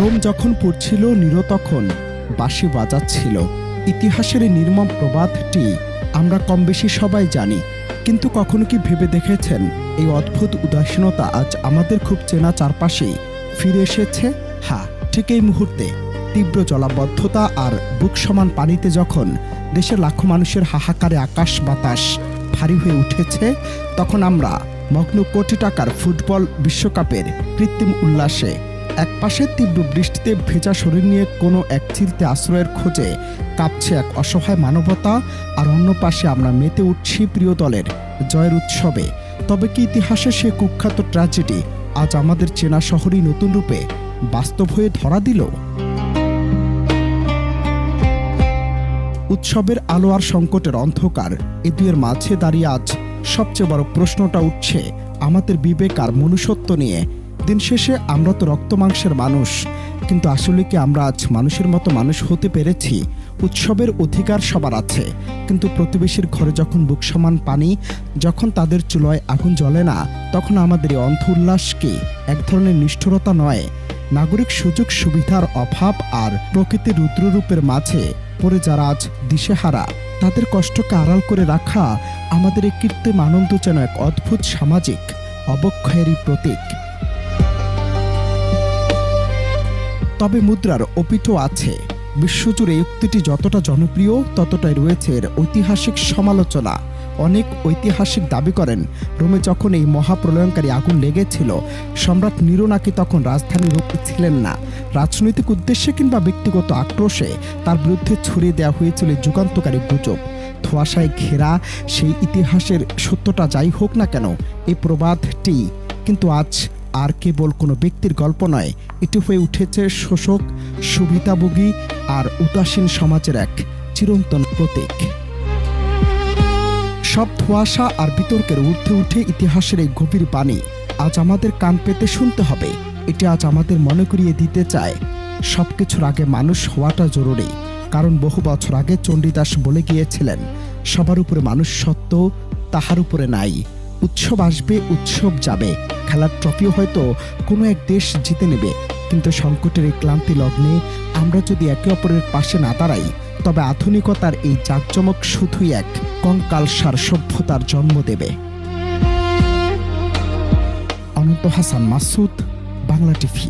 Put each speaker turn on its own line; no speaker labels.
Rome যখন পড়ছিল Nero তখন বাঁশি বাজাচ্ছিল। ইতিহাসের এই নির্মম প্রবাদটি আমরা কম বেশি সবাই জানি, কিন্তু কখনো কি ভেবে দেখেছেন এই অদ্ভুত উদাসীনতা আজ আমাদের খুব চেনা চারপাশেই ফিরে এসেছে? হ্যাঁ, ঠিক এই মুহূর্তে তীব্র জলাবদ্ধতা আর বুক সমান পানিতে যখন দেশের লাখো মানুষের হাহাকারে আকাশ বাতাস ভারী হয়ে উঠেছে, তখন আমরা মগ্ন কোটি টাকার ফুটবল বিশ্বকাপের কৃত্রিম উল্লাসে, একপাশে তীব্র বৃষ্টিতে ভেজা শরীর নিয়ে কোনো এক চিলতে আশ্রয়ের খোঁজে কাঁপছে এক অসহায় মানবতা, আর অন্য পাশে আমরা মেতে উঠছি প্রিয় দলের জয়ের উৎসবে। তবে কি ইতিহাসের সে কুখ্যাত ট্র্যাজেডি আজ আমাদের চেনা শহরই নতুন রূপে বাস্তব হয়ে ধরা দিল? উৎসবের আলো আর সংকটের অন্ধকার এ দুয়ের মাঝে দাঁড়িয়ে আজ সবচেয়ে বড় প্রশ্নটা উঠছে আমাদের বিবেক আর মনুষ্যত্ব নিয়ে। দিন শেষে আমরা তো রক্ত মাংসের মানুষ, কিন্তু আসলে কি আমরা আজ মানুষের মতো মানুষ হতে পেরেছি? উৎসবের অধিকার সবার আছে, কিন্তু প্রতিবেশীর ঘরে যখন বুক সমান পানি, যখন তাদের চুলোয় আগুন জ্বলে না, তখন আমাদের এই অন্ধ উল্লাস কি এক ধরনের নিষ্ঠুরতা নয়? নাগরিক সুযোগ সুবিধার অভাব আর প্রকৃতির রুদ্ররূপের মাঝে পড়ে যারা আজ দিশেহারা, তাদের কষ্টকে আড়াল করে রাখা আমাদের এই কৃত্রিম আনন্দ যেন এক অদ্ভুত সামাজিক অবক্ষয়েরই প্রতীক। তবে মুদ্রার অপিঠও আছে। বিশ্বজুড়ে এই উক্তিটি যতটা জনপ্রিয়, ততটাই রয়েছে এর ঐতিহাসিক সমালোচনা। অনেক ঐতিহাসিক দাবি করেন, রোমে যখন এই মহাপ্রলয়ঙ্কারী আগুন লেগেছিল, সম্রাট নিরো নাকি তখন রাজধানীর রূপে ছিলেন না। রাজনৈতিক উদ্দেশ্যে কিংবা ব্যক্তিগত আক্রোশে তার বিরুদ্ধে ছড়িয়ে দেওয়া হয়েছিল যুগান্তকারী গুজব। ধোঁয়াশায় ঘেরা সেই ইতিহাসের সত্যটা যাই হোক না কেন, এই প্রবাদটি কিন্তু আজ আর কেবল কোনো ব্যক্তির গল্প নয়, এটি হয়ে উঠেছে শোষক, সুবিধাভোগী আর উদাসীন সমাজের এক চিরন্তন প্রতীক। সব ধোঁয়াশা আর বিতর্কের ঊর্ধ্বে উঠে ইতিহাসের এই গভীর বাণী আজ আমাদের কান পেতে শুনতে হবে। এটি আজ আমাদের মনে করিয়ে দিতে চায়, সবকিছুর আগে মানুষ হওয়াটা জরুরি। কারণ বহু বছর আগে চণ্ডীদাস বলে গিয়েছিলেন, সবার উপরে মানুষ সত্য, তাহার উপরে নাই। উৎসব আসবে, উৎসব যাবে, খেলার ট্রফিও হয়তো কোনো এক দেশ জিতে নেবে, কিন্তু সংকটের এই ক্লান্তি লগ্নে আমরা যদি একে অপরের পাশে না দাঁড়াই, তবে আধুনিকতার এই জাঁকজমক শুধুই এক কঙ্কালসার সভ্যতার জন্ম দেবে। অনন্ত হাসান মাসুদ, বাংলা টিভি।